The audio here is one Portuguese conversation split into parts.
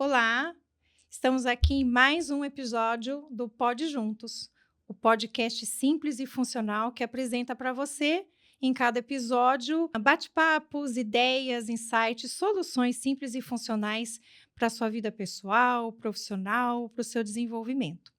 Olá, estamos aqui em mais um episódio do Pod Juntos, o podcast simples e funcional que apresenta para você, em cada episódio, bate-papos, ideias, insights, soluções simples e funcionais para a sua vida pessoal, profissional, para o seu desenvolvimento.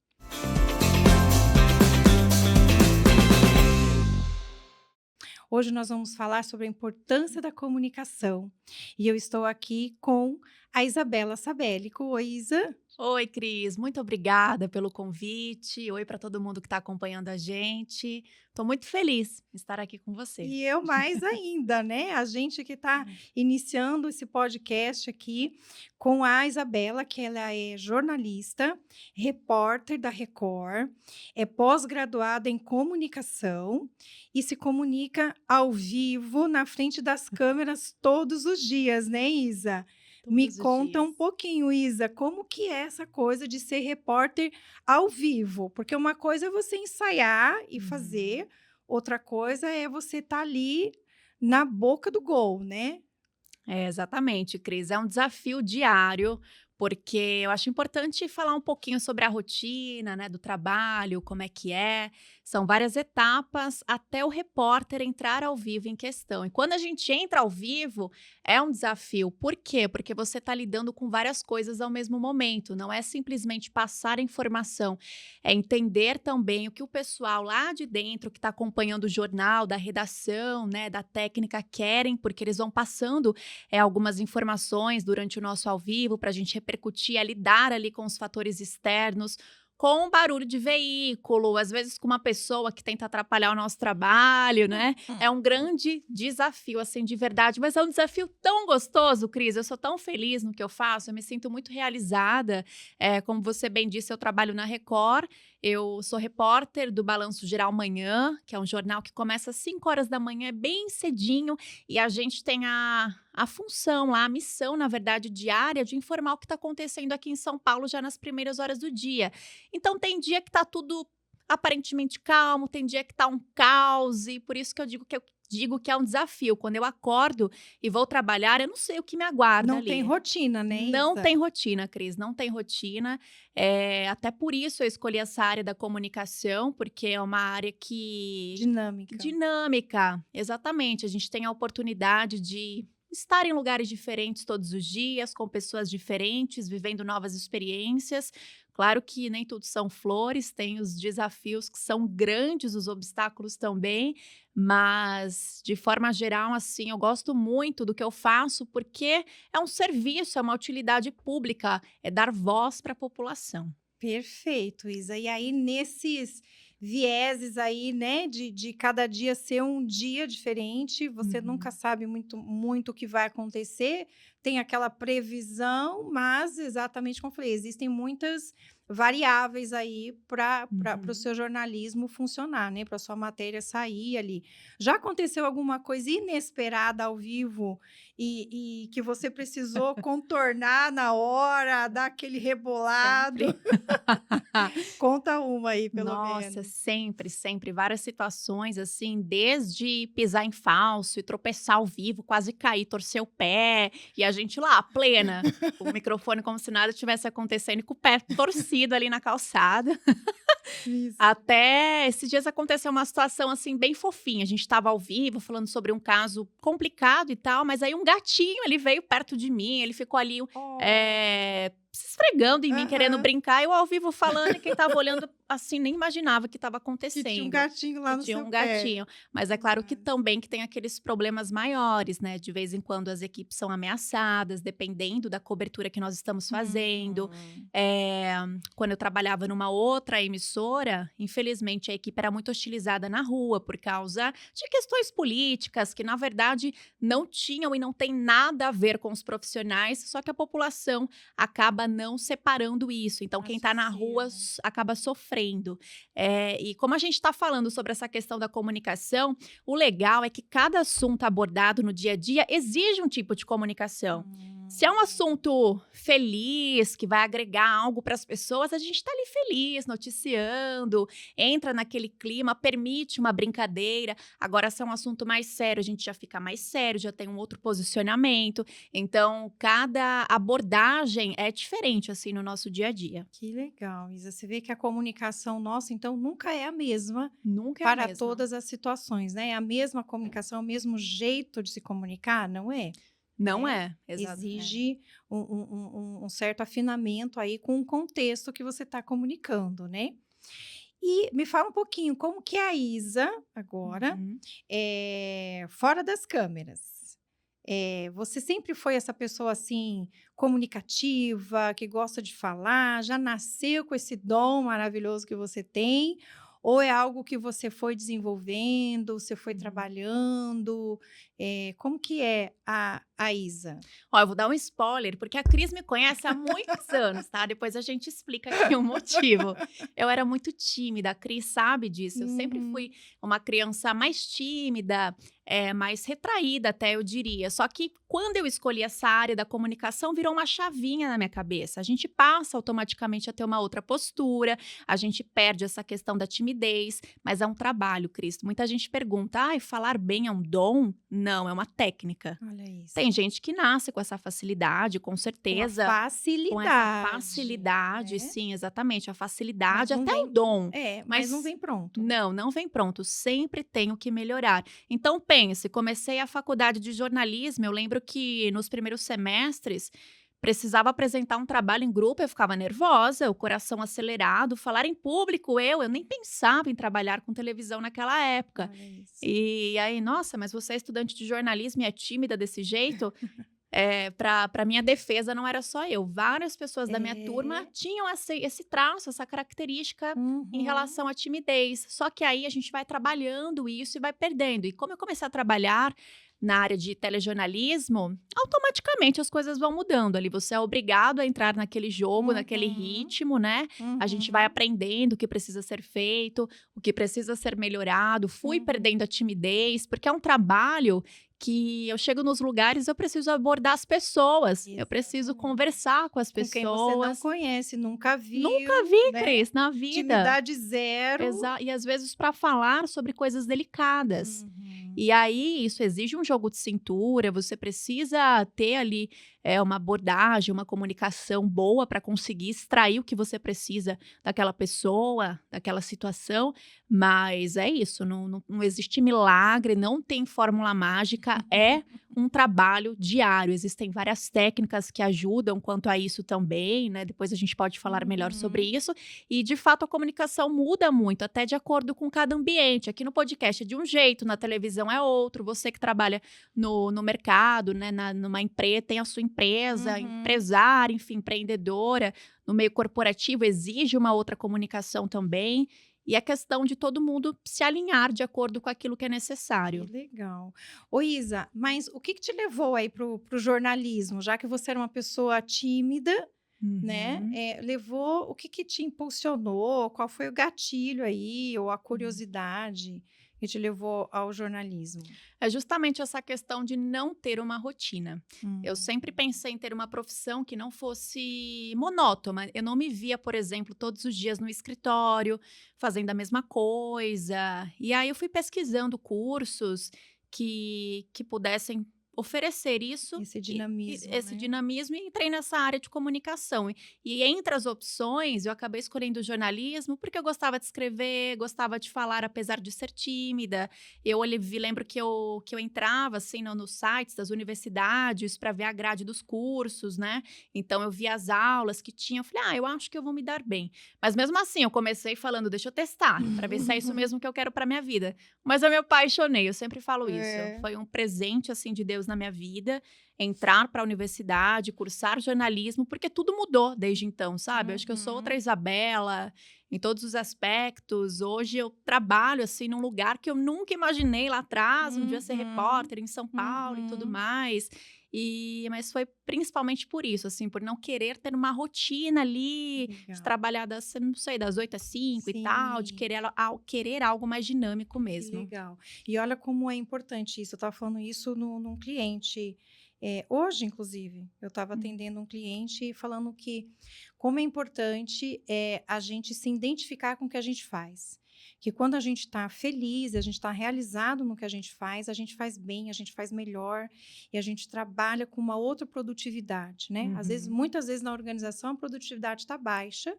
Hoje nós vamos falar sobre a importância da comunicação e eu estou aqui com a Isabela Sabelico. Oi, Isa. Oi, Cris, muito obrigada pelo convite. Oi para todo mundo que está acompanhando a gente. Estou muito feliz em estar aqui com você. E eu mais ainda, né? A gente que está iniciando esse podcast aqui com a Isabela, que ela é jornalista, repórter da Record, é pós-graduada em comunicação e se comunica ao vivo na frente das câmeras todos os dias, né, Isa? Me Todos os conta um dias. pouquinho, Isa, como que é essa coisa de ser repórter ao vivo? Porque uma coisa é você ensaiar e fazer, outra coisa é você estar ali na boca do gol, né? É, exatamente, Cris. É um desafio diário, porque eu acho importante falar um pouquinho sobre a rotina, né, do trabalho, como é que é. São várias etapas até o repórter entrar ao vivo em questão. E quando a gente entra ao vivo, é um desafio. Por quê? Porque você está lidando com várias coisas ao mesmo momento. Não é simplesmente passar informação, é entender também o que o pessoal lá de dentro, que está acompanhando o jornal, da redação, né, da técnica, querem, porque eles vão passando algumas informações durante o nosso ao vivo para a gente repercutir, a lidar ali com os fatores externos, com o barulho de veículo, às vezes com uma pessoa que tenta atrapalhar o nosso trabalho, né? É um grande desafio, assim, de verdade, mas é um desafio tão gostoso, Cris. Eu sou tão feliz no que eu faço, eu me sinto muito realizada. Como você bem disse, eu trabalho na Record, eu sou repórter do Balanço Geral Manhã, que é um jornal que começa às 5 horas da manhã, bem cedinho, e a gente tem a função lá, a missão, na verdade, diária, de informar o que está acontecendo aqui em São Paulo já nas primeiras horas do dia. Então, tem dia que tá tudo aparentemente calmo, tem dia que tá um caos, e por isso que eu digo que é um desafio. Quando eu acordo e vou trabalhar, eu não sei o que me aguarda Não tem ali. rotina, né, Não Isa? tem rotina, Cris, não tem rotina. Até por isso eu escolhi essa área da comunicação, porque é uma área que Dinâmica. dinâmica, exatamente. A gente tem a oportunidade de estar em lugares diferentes todos os dias, com pessoas diferentes, vivendo novas experiências. Claro que nem tudo são flores, tem os desafios que são grandes, os obstáculos também, mas de forma geral, assim, eu gosto muito do que eu faço, porque é um serviço, é uma utilidade pública, é dar voz para a população. Perfeito, Isa. E aí, nesses vieses aí, né, de cada dia ser um dia diferente, você nunca Uhum. sabe muito o que vai acontecer, tem aquela previsão, mas exatamente como eu falei, existem muitas variáveis aí para o Uhum. seu jornalismo funcionar, né, para sua matéria sair ali. Já aconteceu alguma coisa inesperada ao vivo e que você precisou contornar na hora, dar aquele rebolado? Sempre. Conta uma aí, pelo Nossa, menos. sempre, sempre. Várias situações, assim, desde pisar em falso e tropeçar ao vivo, quase cair, torcer o pé, e a gente lá, plena, com o microfone como se nada tivesse acontecendo, e com o pé torcido ali na calçada. Isso. Até esses dias aconteceu uma situação, assim, bem fofinha. A gente estava ao vivo falando sobre um caso complicado e tal, mas aí um gatinho, ele veio perto de mim, ele ficou ali, Oh. se esfregando em mim, querendo Aham. brincar, eu ao vivo falando, e quem estava olhando, assim, nem imaginava que estava Que tinha um acontecendo. gatinho lá Que no tinha seu um pé. gatinho. Mas é claro que Exato. também que tem aqueles problemas maiores, né? De vez em quando as equipes são ameaçadas, dependendo da cobertura que nós estamos fazendo. Hum. Eh, Quando eu trabalhava numa outra emissora, infelizmente a equipe era muito hostilizada na rua por causa de questões políticas que, na verdade, não tinham e não tem nada a ver com os profissionais, só que a população acaba não separando isso. Então, quem está na rua Associa, né. acaba sofrendo. E como a gente está falando sobre essa questão da comunicação, o legal é que cada assunto abordado no dia a dia exige um tipo de comunicação. Se é um assunto feliz, que vai agregar algo para as pessoas, a gente está ali feliz, noticiando, entra naquele clima, permite uma brincadeira. Agora, se é um assunto mais sério, a gente já fica mais sério, já tem um outro posicionamento. Então, cada abordagem é diferente, assim, no nosso dia a dia. Que legal, Isa. Você vê que a comunicação nossa, então, nunca é a mesma Nunca é a para mesma. todas as situações, né? É a mesma comunicação, o mesmo jeito de se comunicar, não é? Não Né? é, exato. Exige um certo afinamento aí com o contexto que você está comunicando, né? E me fala um pouquinho, como que é a Isa agora, Uhum. fora das câmeras? Você sempre foi essa pessoa, assim, comunicativa, que gosta de falar, já nasceu com esse dom maravilhoso que você tem? Ou é algo que você foi desenvolvendo, você foi trabalhando? Como que é a Isa? Ó, eu vou dar um spoiler, porque a Cris me conhece há muitos anos, tá? Depois a gente explica aqui o motivo. Eu era muito tímida, a Cris sabe disso. Eu sempre Uhum. fui uma criança mais tímida, mais retraída até, eu diria. Só que quando eu escolhi essa área da comunicação, virou uma chavinha na minha cabeça. A gente passa automaticamente a ter uma outra postura, a gente perde essa questão da timidez, mas é um trabalho, Cris. Muita gente pergunta, falar bem é um dom? Não, é uma técnica. Olha isso. Tem gente que nasce com essa facilidade, com Com a certeza. facilidade. Com essa facilidade, né? sim, exatamente. A Mas facilidade, não até o vem, dom. mas não vem pronto. Não vem pronto. Sempre tenho que melhorar. Então, pense, comecei a faculdade de jornalismo. Eu lembro que nos primeiros semestres precisava apresentar um trabalho em grupo, eu ficava nervosa, o coração acelerado, falar em público, eu nem pensava em trabalhar com televisão naquela época. Olha isso. E aí, nossa, mas você é estudante de jornalismo e é tímida desse jeito? Para minha defesa, não era só eu. Várias pessoas da minha turma tinham esse traço, essa característica em Uhum. relação à timidez. Só que aí a gente vai trabalhando isso e vai perdendo. E como eu comecei a trabalhar na área de telejornalismo, automaticamente as coisas vão mudando ali. Você é obrigado a entrar naquele jogo, naquele Uhum. ritmo, né? A gente vai Uhum. aprendendo o que precisa ser feito, o que precisa ser melhorado. Fui Uhum. perdendo a timidez, porque é um trabalho que eu chego nos lugares, eu preciso abordar as pessoas, eu preciso Exatamente. conversar com as Com quem você não pessoas. conhece, nunca Nunca viu, vi, né? Cris, na vida. Intimidade zero. E às vezes para falar sobre coisas delicadas. Uhum. E aí, isso exige um jogo de cintura, você precisa ter ali uma abordagem, uma comunicação boa para conseguir extrair o que você precisa daquela pessoa, daquela situação. Mas é isso, não existe milagre, não tem fórmula mágica, é um trabalho diário. Existem várias técnicas que ajudam quanto a isso também, né? Depois a gente pode falar melhor sobre isso. E, de fato, a comunicação muda muito, até de acordo com cada ambiente. Aqui no podcast é de um jeito, na televisão é outro. Você que trabalha no mercado, né, numa empresa, tem a sua empresa, empresária, enfim, empreendedora. No meio corporativo exige uma outra comunicação também. E é questão de todo mundo se alinhar de acordo com aquilo que é necessário. Que legal. Ô Isa, mas o que te levou aí pro jornalismo? Já que você era uma pessoa tímida, né? Levou, o que te impulsionou? Qual foi o gatilho aí, ou a curiosidade que te levou ao jornalismo? É justamente essa questão de não ter uma rotina. Eu sempre pensei em ter uma profissão que não fosse monótona. Eu não me via, por exemplo, todos os dias no escritório, fazendo a mesma coisa. E aí eu fui pesquisando cursos que pudessem oferecer isso, Esse dinamismo, esse né? dinamismo, e entrei nessa área de comunicação. E entre as opções, eu acabei escolhendo o jornalismo porque eu gostava de escrever, gostava de falar, apesar de ser tímida. Lembro que eu entrava assim nos sites das universidades para ver a grade dos cursos, né? Então eu via as aulas que tinha, eu falei, eu acho que eu vou me dar bem. Mas mesmo assim, eu comecei falando, deixa eu testar, para ver se é isso mesmo que eu quero para minha vida. Mas eu me apaixonei, eu sempre falo isso. Foi um presente assim de Deus na minha vida, entrar para a universidade, cursar jornalismo, porque tudo mudou desde então, sabe? Eu acho que eu sou outra Isabela em todos os aspectos. Hoje eu trabalho assim num lugar que eu nunca imaginei lá atrás, um dia ser repórter em São Paulo e tudo mais. Mas foi principalmente por isso, assim, por não querer ter uma rotina ali, de trabalhar não sei, das 8 às 5 e tal, de querer algo mais dinâmico mesmo. Que legal. E olha como é importante isso. Eu estava falando isso num cliente Hoje, inclusive, eu estava atendendo um cliente falando que como é importante a gente se identificar com o que a gente faz. Que quando a gente está feliz, a gente está realizado no que a gente faz bem, a gente faz melhor e a gente trabalha com uma outra produtividade, né? Muitas vezes na organização a produtividade está baixa,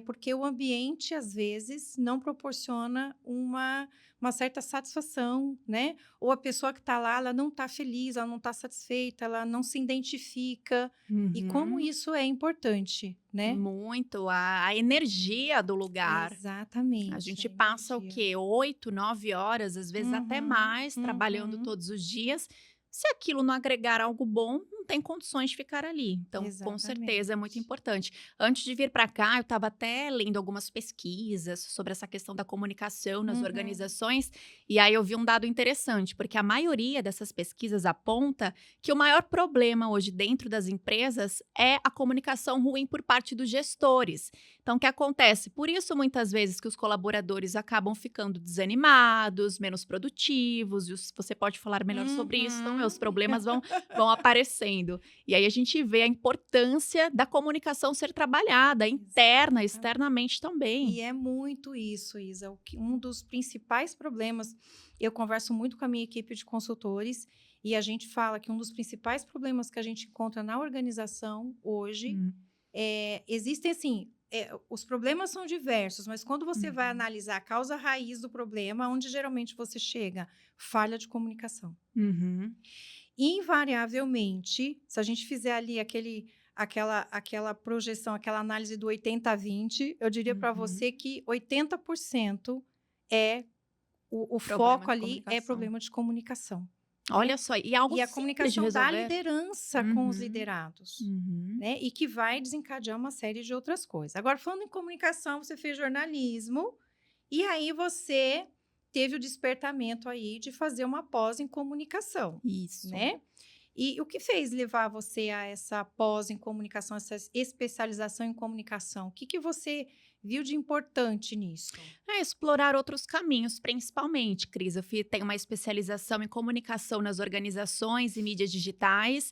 porque o ambiente, às vezes, não proporciona uma certa satisfação, né? Ou a pessoa que está lá, ela não está feliz, ela não está satisfeita, ela não se identifica. E como Uhum. isso é importante, né? Muito, a energia do lugar. A Exatamente, a gente passa o energia. quê? 8, 9 horas, às vezes até Uhum, mais, trabalhando uhum. todos os dias. Se aquilo não agregar algo bom, não tem condições de ficar ali. Então, com certeza, é muito Exatamente. importante. Antes de vir para cá, eu estava até lendo algumas pesquisas sobre essa questão da comunicação nas Uhum. organizações, e aí eu vi um dado interessante, porque a maioria dessas pesquisas aponta que o maior problema hoje dentro das empresas é a comunicação ruim por parte dos gestores. Então, o que acontece? Por isso, muitas vezes, que os colaboradores acabam ficando desanimados, menos produtivos, e você pode falar melhor sobre isso, então, Uhum. os problemas vão aparecendo. E aí a gente vê a importância da comunicação ser trabalhada, interna, Exatamente. externamente também. E é muito isso, Isa. Um dos principais problemas, eu converso muito com a minha equipe de consultores e a gente fala que um dos principais problemas que a gente encontra na organização hoje Hum. existem assim. Os problemas são diversos, mas quando você vai Uhum. analisar a causa raiz do problema, onde geralmente você chega? Falha de comunicação. Uhum. Invariavelmente, se a gente fizer ali aquela projeção, aquela análise do 80-20, eu diria para Uhum. você que 80% é o Problema foco de ali é comunicação. problema de comunicação, né? Olha só, e é algo E a simples de comunicação da resolver. liderança com os Uhum. liderados, Uhum. né? E que vai desencadear uma série de outras coisas. Agora, falando em comunicação, você fez jornalismo e aí você teve o despertamento aí de fazer uma pós em comunicação, Isso. né? E o que fez levar você a essa pós em comunicação, essa especialização em comunicação? O que você viu de importante nisso? É, explorar outros caminhos, principalmente, Cris. Tenho uma especialização em comunicação nas organizações e mídias digitais.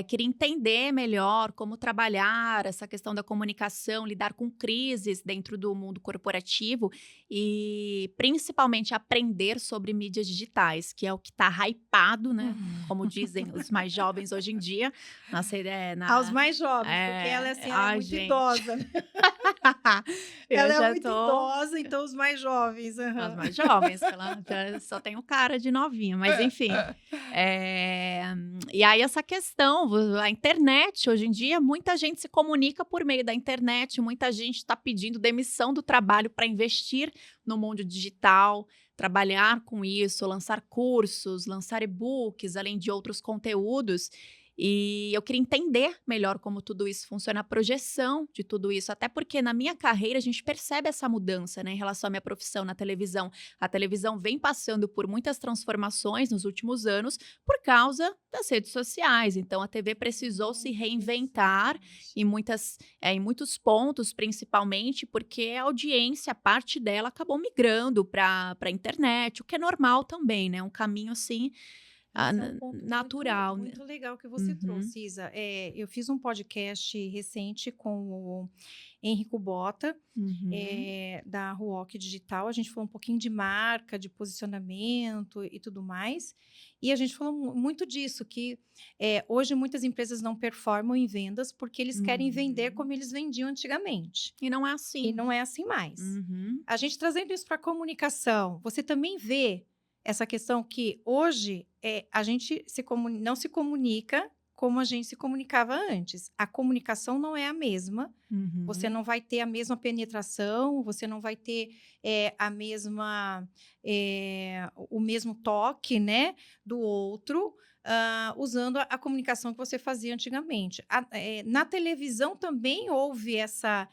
Queria entender melhor como trabalhar essa questão da comunicação, lidar com crises dentro do mundo corporativo e, principalmente, aprender sobre mídias digitais, que é o que está hypado, né? Como dizem os mais jovens hoje em dia. Nossa ideia Aos mais jovens, porque ela é ai, muito gente. idosa, né? Eu Ela é já muito tô idosa, então os mais jovens. As Aham. mais jovens, que ela já só tem o cara de novinha, mas enfim. E aí essa questão, a internet, hoje em dia, muita gente se comunica por meio da internet, muita gente está pedindo demissão do trabalho para investir no mundo digital, trabalhar com isso, lançar cursos, lançar e-books, além de outros conteúdos. E eu queria entender melhor como tudo isso funciona, a projeção de tudo isso, até porque na minha carreira a gente percebe essa mudança, né, em relação à minha profissão na televisão. A televisão vem passando por muitas transformações nos últimos anos por causa das redes sociais. Então a TV precisou se reinventar Interessante. em muitos pontos, principalmente porque a audiência, parte dela acabou migrando para a internet, o que é normal também, né? Um caminho assim Esse é um ponto muito, natural, né? muito legal que você Uhum, trouxe, Isa. Eu fiz um podcast recente com o Henrico Bota, uhum, da Ruoc Digital. A gente falou um pouquinho de marca, de posicionamento e tudo mais. E a gente falou muito disso, que hoje muitas empresas não performam em vendas porque eles querem vender uhum. como eles vendiam antigamente. E não é E assim. não é assim mais. Uhum, A gente trazendo isso para a comunicação, você também vê essa questão que hoje a gente não se comunica como a gente se comunicava antes. A comunicação não é a mesma. Você uhum. não vai ter a mesma penetração, você não vai ter o mesmo toque, né, do outro, usando a comunicação que você fazia antigamente. Na televisão também houve essa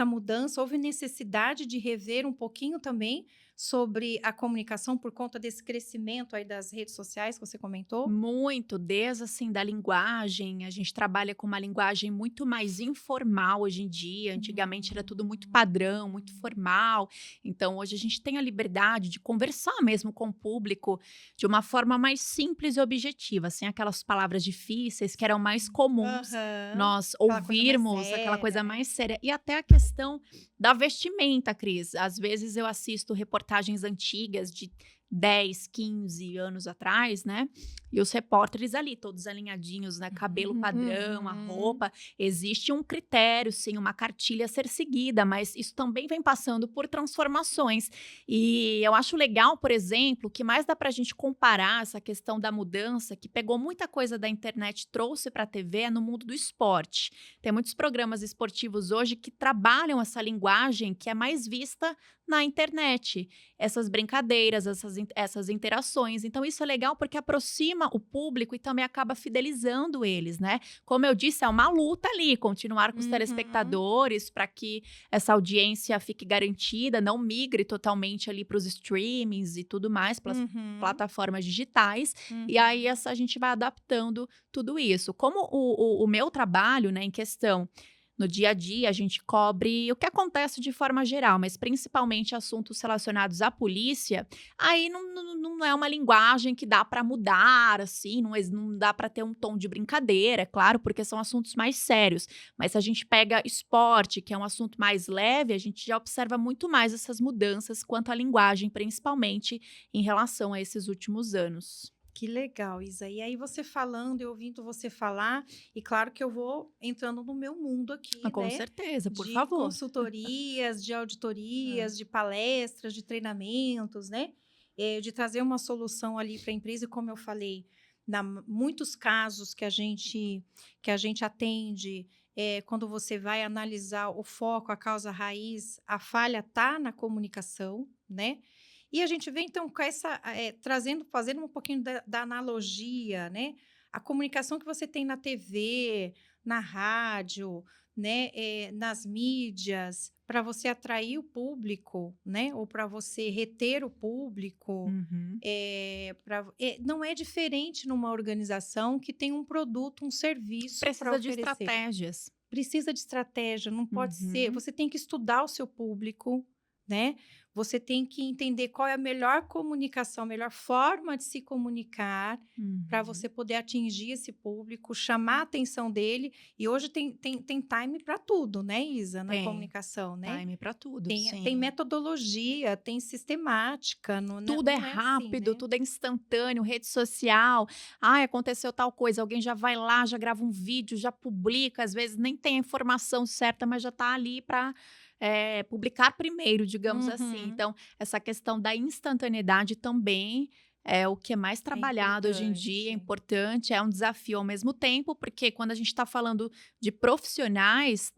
mudança, houve necessidade de rever um pouquinho também sobre a comunicação por conta desse crescimento aí das redes sociais que você comentou? Muito, desde assim da linguagem, a gente trabalha com uma linguagem muito mais informal hoje em dia. Antigamente era tudo muito padrão, muito formal. Então hoje a gente tem a liberdade de conversar mesmo com o público de uma forma mais simples e objetiva, sem aquelas palavras difíceis que eram mais comuns Aham. nós Aquela coisa mais ouvirmos, aquela séria, coisa né? mais séria. E até a questão da vestimenta, Cris. Às vezes eu assisto reportagens antigas de 10, 15 anos atrás, né? E os repórteres ali, todos alinhadinhos, né? Cabelo padrão, a Uhum. roupa. Existe um critério, sim, uma cartilha a ser seguida, mas isso também vem passando por transformações. E eu acho legal, por exemplo, que mais dá para a gente comparar essa questão da mudança, que pegou muita coisa da internet, trouxe para a TV, é no mundo do esporte. Tem muitos programas esportivos hoje que trabalham essa linguagem que é mais vista na internet, essas brincadeiras, essas interações. Então, isso é legal porque aproxima o público e também acaba fidelizando eles, né? Como eu disse, é uma luta ali, continuar com os Uhum. telespectadores para que essa audiência fique garantida, não migre totalmente ali para os streamings e tudo mais, para as Uhum. plataformas digitais. E aí, Uhum. a gente vai adaptando tudo isso. Como o meu trabalho, né, em questão no dia a dia, a gente cobre o que acontece de forma geral, mas principalmente assuntos relacionados à polícia. Aí não é uma linguagem que dá para mudar, assim, não dá para ter um tom de brincadeira, é claro, porque são assuntos mais sérios. Mas se a gente pega esporte, que é um assunto mais leve, a gente já observa muito mais essas mudanças quanto à linguagem, principalmente em relação a esses últimos anos. Que legal, Isa. E aí você falando e ouvindo você falar, e claro que eu vou entrando no meu mundo Ah, aqui, com né? certeza, por De favor. consultorias, de É. auditorias, de palestras, de treinamentos, né? De trazer uma solução ali para a empresa, e como eu falei, muitos casos que a gente atende, quando você vai analisar o foco, a causa raiz, a falha está na comunicação, né? E a gente vem, então, com trazendo, fazendo um pouquinho da analogia, né? A comunicação que você tem na TV, na rádio, né? Nas mídias, para você atrair o público, né? Ou para você reter o público. Uhum. Não é diferente numa organização que tem um produto, um serviço para Precisa de oferecer. estratégias. Precisa de estratégia, não pode ser, Uhum, você tem que estudar o seu público, né, você tem que entender qual é a melhor comunicação, a melhor forma de se comunicar, para uhum. você poder atingir esse público, chamar a atenção dele, e hoje tem time para tudo, né, Isa, na Tem. comunicação, né. Time para tudo, Tem sim. metodologia, tem sistemática, Tudo é não é assim, rápido, né. tudo é instantâneo, rede social. Ai, aconteceu tal coisa, alguém já vai lá, já grava um vídeo, já publica, às vezes nem tem a informação certa, mas já está ali para publicar primeiro, digamos assim. Uhum. Então, essa questão da instantaneidade também é o que é mais É trabalhado hoje em dia, é importante. importante, é um desafio ao mesmo tempo, porque quando a gente está falando de profissionais,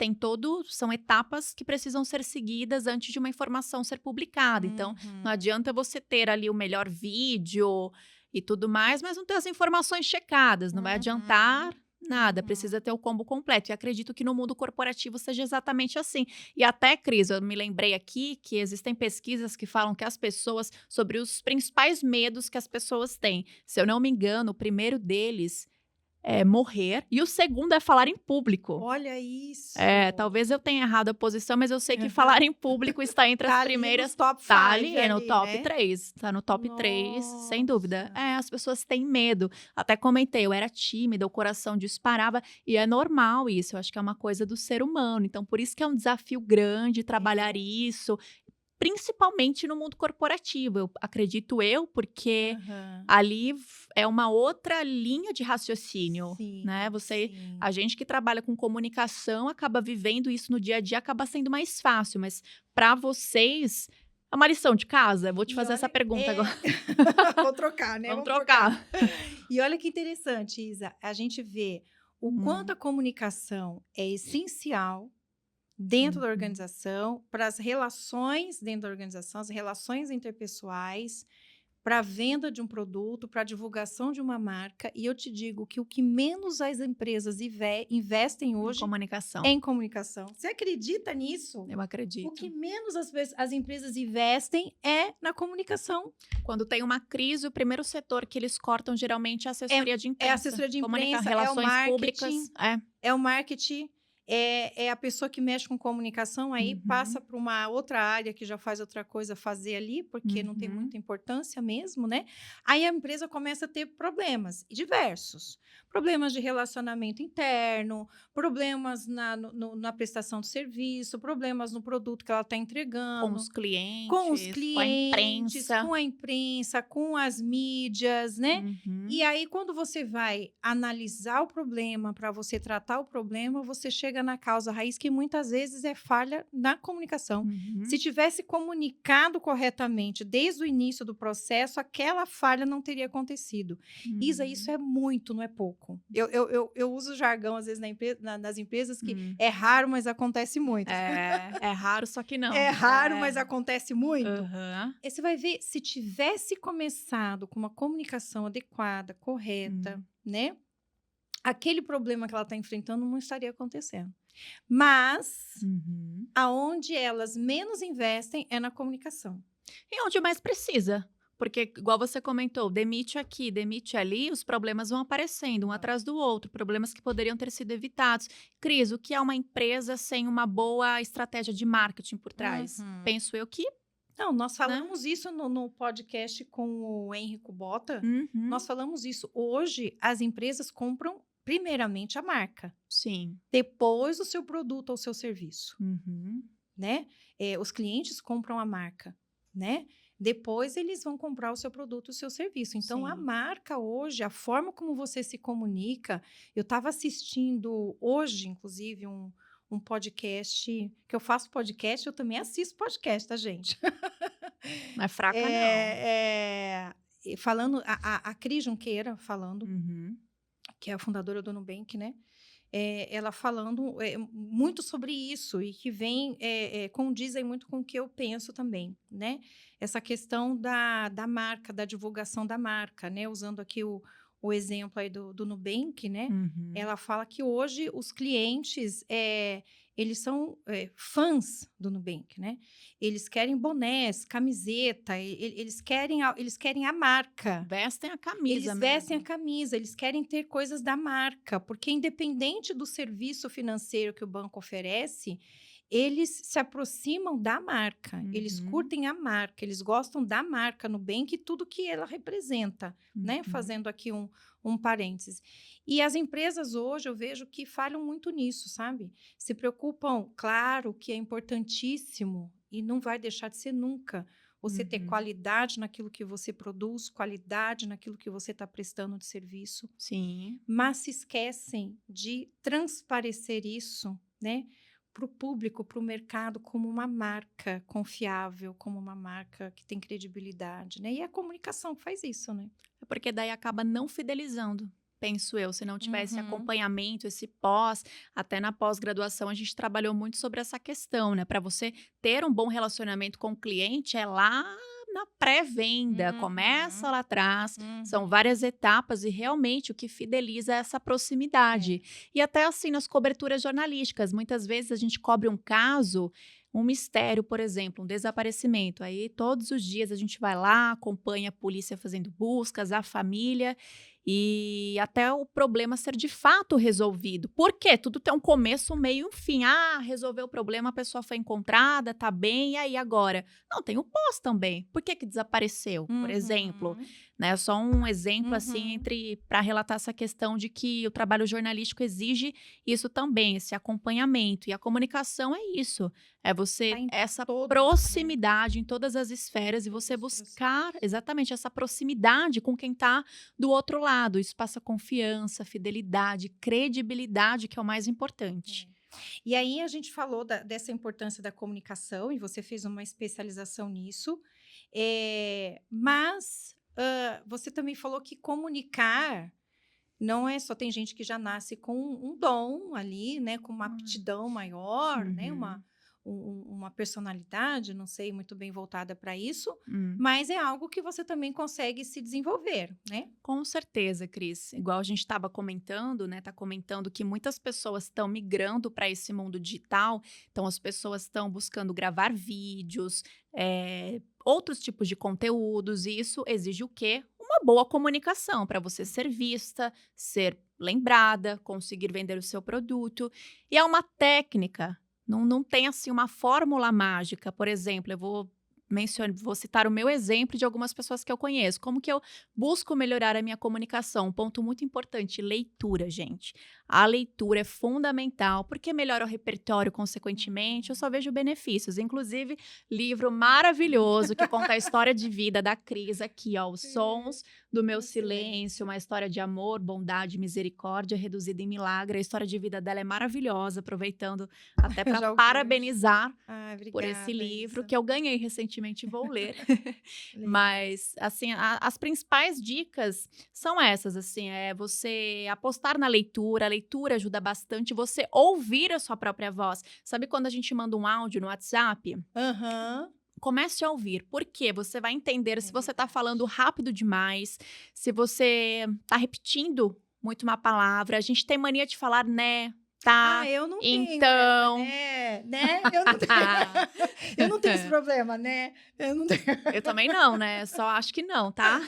são etapas que precisam ser seguidas antes de uma informação ser publicada. Então, não Uhum. adianta você ter ali o melhor vídeo e tudo mais, mas não ter as informações checadas, não vai adiantar Uhum. nada, Uhum. precisa ter o combo completo. E acredito que no mundo corporativo seja exatamente assim. E até, Cris, eu me lembrei aqui que existem pesquisas que falam que as pessoas, sobre os principais medos que as pessoas têm. Se eu não me engano, o primeiro deles é morrer e o segundo é falar em público. Olha isso. É, talvez eu tenha errado a posição, mas eu sei que falar Aham. em público está entre as Tá ali nos primeiras. top Tá 5 ali, é no ali, top né. 3, tá no top 3, sem dúvida. Nossa. É, as pessoas têm medo. Até comentei, eu era tímida, o coração disparava, e é normal isso, eu acho que é uma coisa do ser humano. Então, por isso que é um desafio grande trabalhar É. isso, principalmente no mundo corporativo, acredito eu, porque Aham. ali é uma outra linha de raciocínio, né? Sim, A sim. gente que trabalha com comunicação acaba vivendo isso no dia a dia, acaba sendo mais fácil, mas para vocês é uma lição de casa. Eu vou te E fazer essa olha pergunta agora. vou trocar, né, Vamos vamos trocar. trocar. E olha que interessante, Isa, a gente vê o quanto Hum, a comunicação é essencial dentro da uhum, organização, para as relações dentro da organização, as relações interpessoais, para a venda de um produto, para a divulgação de uma marca. E eu te digo que o que menos as empresas investem Em hoje comunicação. é em comunicação. Você acredita nisso? Eu O acredito. que menos as empresas investem é na comunicação. Quando tem uma crise, o primeiro setor que eles cortam geralmente é a assessoria de É a imprensa. assessoria de Comunicar, imprensa, é o relações marketing, públicas. é o marketing, é a pessoa que mexe com comunicação, aí passa para uma outra área que já faz outra coisa fazer ali, porque não tem muita importância mesmo, né? Aí a empresa começa a ter problemas, diversos. Problemas de relacionamento interno, problemas na prestação de serviço, problemas no produto que ela está entregando. Com os clientes, Com os com a clientes, imprensa. com a imprensa, com as mídias, né? Uhum. E aí, quando você vai analisar o problema, para você tratar o problema, você chega na causa raiz, que muitas vezes é falha na comunicação. Uhum. Se tivesse comunicado corretamente desde o início do processo, aquela falha não teria acontecido. Isa, isso é muito, não é pouco. Eu uso jargão, às vezes, nas empresas, que é raro, mas acontece muito. É raro, só que não. É raro, mas acontece muito. Uhum. E você vai ver, se tivesse começado com uma comunicação adequada, correta, né? Aquele problema que ela está enfrentando não estaria acontecendo. Mas, aonde elas menos investem é na comunicação. E onde mais precisa. Porque, igual você comentou, demite aqui, demite ali, os problemas vão aparecendo um atrás do outro, problemas que poderiam ter sido evitados. Cris, o que é uma empresa sem uma boa estratégia de marketing por trás? Penso eu que... Não, nós falamos isso no podcast com o Henrico Bota. Nós falamos isso. Hoje, as empresas compram primeiramente a marca. Sim. Depois o seu produto ou o seu serviço. Né? Os clientes compram a marca, né? Depois eles vão comprar o seu produto, o seu serviço. Então, Sim. a marca hoje, a forma como você se comunica... Eu estava assistindo hoje, inclusive, um podcast, que eu faço podcast, eu também assisto podcast, tá, gente? Não é fraca, não. Falando, a Cris Junqueira falando, que é a fundadora do Nubank, né? Ela falando muito sobre isso e que condizem muito com o que eu penso também, né? Essa questão da marca, da divulgação da marca, né? Usando aqui o exemplo aí do Nubank, né? Ela fala que hoje os clientes, eles são fãs do Nubank, né? Eles querem bonés, camiseta, eles querem a marca. Vestem a camisa Eles vestem a camisa, eles querem ter coisas da marca, porque independente do serviço financeiro que o banco oferece, eles se aproximam da marca, eles curtem a marca, eles gostam da marca Nubank e tudo que ela representa, né? Fazendo aqui um parênteses. E as empresas hoje, eu vejo que falham muito nisso, sabe? Se preocupam, claro que é importantíssimo e não vai deixar de ser nunca, você ter qualidade naquilo que você produz, qualidade naquilo que você está prestando de serviço. Sim. Mas se esquecem de transparecer isso, né? Para o público, para o mercado, como uma marca confiável, como uma marca que tem credibilidade, né? E a comunicação faz isso, né? É porque daí acaba não fidelizando, penso eu. Se não tivesse acompanhamento, esse até na pós-graduação a gente trabalhou muito sobre essa questão, né? Para você ter um bom relacionamento com o cliente, é lá na pré-venda, começa lá atrás, são várias etapas e realmente o que fideliza é essa proximidade. E até assim nas coberturas jornalísticas, muitas vezes a gente cobre um caso, um mistério, por exemplo, um desaparecimento. Aí todos os dias a gente vai lá, acompanha a polícia fazendo buscas, a família e até o problema ser de fato resolvido. Por quê? Tudo tem um começo, um meio e um fim. Ah, resolveu o problema, a pessoa foi encontrada, tá bem, e aí agora? Não, tem o pós também. Por que desapareceu, por exemplo? Né? Só um exemplo assim para relatar essa questão de que o trabalho jornalístico exige isso também, esse acompanhamento. E a comunicação é isso. É você, essa proximidade em todas as esferas e você buscar exatamente essa proximidade com quem está do outro lado. Isso passa confiança, fidelidade, credibilidade, que é o mais importante. E aí a gente falou dessa importância da comunicação e você fez uma especialização nisso, mas você também falou que comunicar não é só, tem gente que já nasce com um dom ali, né, com uma aptidão maior, né, uma personalidade, não sei, muito bem voltada para isso, Hum. mas é algo que você também consegue se desenvolver, né? Com certeza, Cris. Igual a gente estava comentando, né? Tá comentando que muitas pessoas estão migrando para esse mundo digital. Então, as pessoas estão buscando gravar vídeos, outros tipos de conteúdos. E isso exige o quê? Uma boa comunicação para você ser vista, ser lembrada, conseguir vender o seu produto. E é uma técnica. Não tem assim uma fórmula mágica. Por exemplo, eu vou citar o meu exemplo de algumas pessoas que eu conheço. Como que eu busco melhorar a minha comunicação? Um ponto muito importante, leitura, gente. A leitura é fundamental, porque melhora o repertório, consequentemente, eu só vejo benefícios. Inclusive, livro maravilhoso que conta a história de vida da Cris aqui, ó, Os Sons do Meu Silêncio, uma história de amor, bondade, misericórdia, reduzida em milagre. A história de vida dela é maravilhosa, aproveitando até Já para o parabenizar Ah, por esse obrigada, livro, Isa. que eu ganhei recentemente e vou ler. Legal. Mas, assim, as principais dicas são essas, assim, é você apostar na leitura, a leitura ajuda bastante, você ouvir a sua própria voz. Sabe quando a gente manda um áudio no WhatsApp? Aham. Comece a ouvir, porque você vai entender se você está Verdade. falando rápido demais, se você está repetindo muito uma palavra. A gente tem mania de falar né, tá, Eu não tenho essa, então. né? Eu não tenho, eu não tenho esse problema, né? Eu não tenho. Eu também não, né? Só acho que não, tá?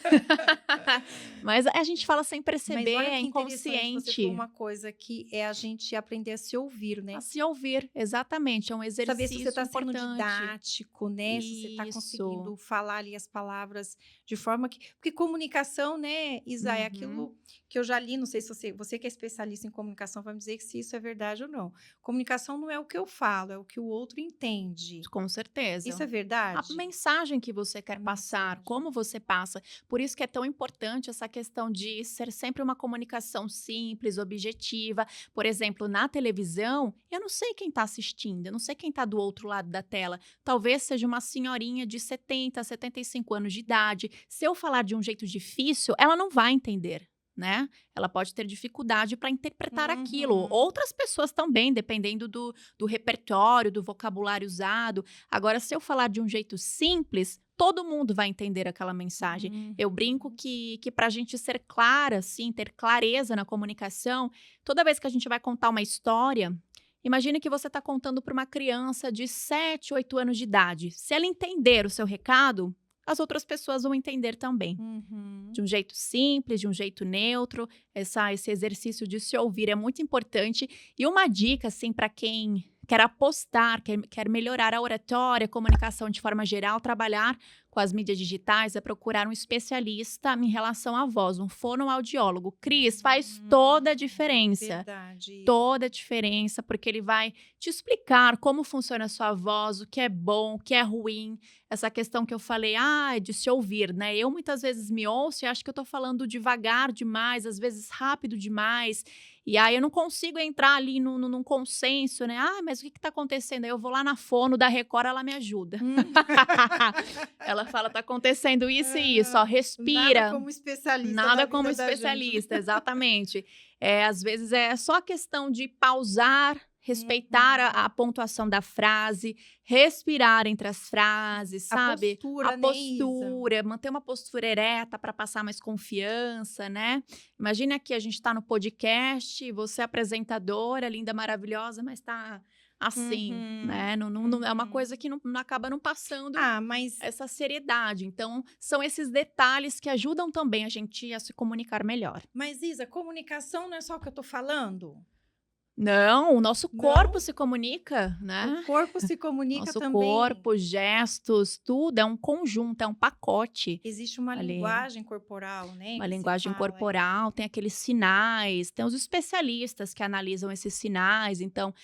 Mas a gente fala sem Mas perceber, olha é que interessante, você falou inconsciente. uma coisa que é a gente aprender a se ouvir, A né? se ouvir, exatamente, é um Saber se você exercício está sendo importante. didático, né? Se você está Isso. conseguindo falar ali as palavras de forma que. Porque comunicação, né, Isa, é Uhum. aquilo que eu já li, não sei se você que é especialista em comunicação vai me dizer se isso é verdade ou não. Comunicação não é o que eu falo, é o que o outro entende. Com certeza. Isso é A verdade? mensagem que você quer A passar, mensagem. como você passa. Por isso que é tão importante essa questão de ser sempre uma comunicação simples, objetiva. Por exemplo, na televisão, eu não sei quem está assistindo, eu não sei quem está do outro lado da tela. Talvez seja uma senhorinha de 70, 75 anos de idade. Se eu falar de um jeito difícil, ela não vai entender. Né? Ela pode ter dificuldade para interpretar aquilo. Uhum. Outras pessoas também, dependendo do repertório, do vocabulário usado. Agora, se eu falar de um jeito simples, todo mundo vai entender aquela mensagem. Eu brinco Uhum. que para a gente ser clara, assim, ter clareza na comunicação, toda vez que a gente vai contar uma história, imagine que você está contando para uma criança de 7, 8 anos de idade. Se ela entender o seu recado, as outras pessoas vão entender também. De Uhum. um jeito simples, de um jeito neutro, esse exercício de se ouvir é muito importante. E uma dica, assim, para quem quer apostar, quer melhorar a oratória, a comunicação de forma geral, trabalhar com as mídias digitais, é procurar um especialista em relação à voz, um fonoaudiólogo. Cris, faz toda a diferença. Verdade. Toda a diferença, porque ele vai te explicar como funciona a sua voz, o que é bom, o que é ruim. Essa questão que eu falei, de se ouvir, né? Eu muitas vezes me ouço e acho que eu tô falando devagar demais, às vezes rápido demais. E aí eu não consigo entrar ali num consenso, né? Mas o que tá acontecendo? Aí eu vou lá na fono da Record, ela me ajuda. Hum. Ela fala, tá acontecendo isso e isso, ó, Aham. Nada respira. como especialista na Nada como vida da gente, né? especialista, exatamente. Às vezes é só questão de pausar, respeitar Uhum. a pontuação da frase, respirar entre as frases, A sabe? A postura, né, Isa? postura, manter uma postura ereta para passar mais confiança, né? Imagina aqui, a gente está no podcast, você é apresentadora, linda, maravilhosa, mas tá assim, Uhum. né? É uma Uhum. coisa que não acaba não passando Mas essa seriedade. Então, são esses detalhes que ajudam também a gente a se comunicar melhor. Isa, comunicação não é só o que eu tô falando? Não, o nosso corpo Não? se comunica, O né? corpo se comunica Nosso também. corpo, gestos, tudo é um conjunto, é um pacote Existe uma ali. linguagem corporal, né, Uma que se linguagem fala aí. corporal, tem aqueles sinais, tem os especialistas que analisam esses sinais. Então,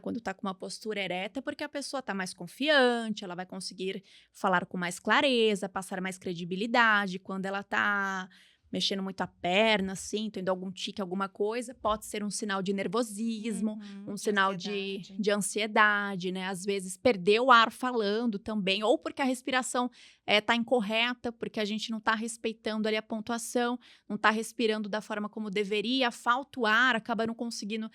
quando tá com uma postura ereta é porque a pessoa tá mais confiante, ela vai conseguir falar com mais clareza, passar mais credibilidade. Quando ela tá mexendo muito a perna, assim, tendo algum tique, alguma coisa, pode ser um sinal de nervosismo, um De sinal de, ansiedade. de ansiedade, né? Às vezes perder o ar falando também, ou porque a respiração tá incorreta, porque a gente não tá respeitando ali a pontuação, não tá respirando da forma como deveria, falta o ar, acaba não conseguindo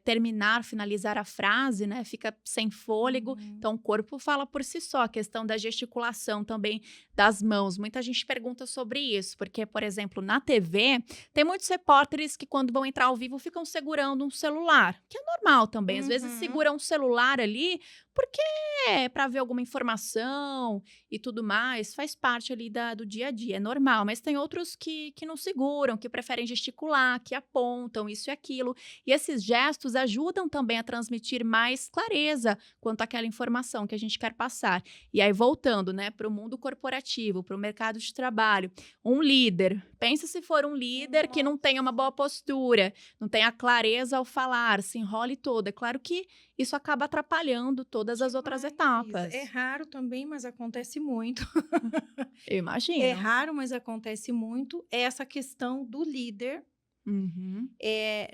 terminar, finalizar a frase, né? Fica sem fôlego. Então, o corpo fala por si só. A questão da gesticulação também das mãos. Muita gente pergunta sobre isso, porque, por exemplo, na TV, tem muitos repórteres que, quando vão entrar ao vivo, ficam segurando um celular, que é normal também. Às vezes, seguram um celular ali porque é para ver alguma informação e tudo mais, faz parte ali do dia a dia, é normal. Mas tem outros que não seguram, que preferem gesticular, que apontam isso e aquilo. E esses gestos ajudam também a transmitir mais clareza quanto àquela informação que a gente quer passar. E aí, voltando, né, para o mundo corporativo, para o mercado de trabalho, um líder. Pensa se for um líder que não tenha uma boa postura, não tenha clareza ao falar, se enrole todo. É claro que isso acaba atrapalhando todas as outras etapas. É raro também, mas acontece muito. Eu imagino. É raro, mas acontece muito. É essa questão do líder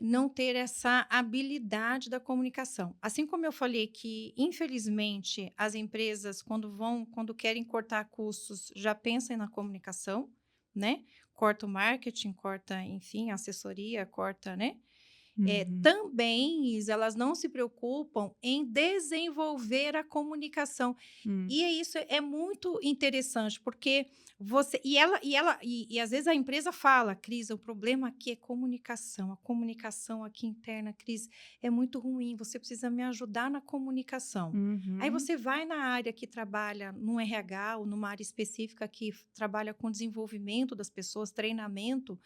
não ter essa habilidade da comunicação. Assim como eu falei que, infelizmente, as empresas, quando querem cortar custos, já pensam na comunicação, né? Corta o marketing, corta, enfim, a assessoria, corta, né? Também, Isa, elas não se preocupam em desenvolver a comunicação. E isso é muito interessante, porque você. E às vezes a empresa fala, Cris, o problema aqui é comunicação. A comunicação aqui interna, Cris, é muito ruim. Você precisa me ajudar na comunicação. Aí você vai na área que trabalha no RH ou numa área específica que trabalha com desenvolvimento das pessoas, treinamento.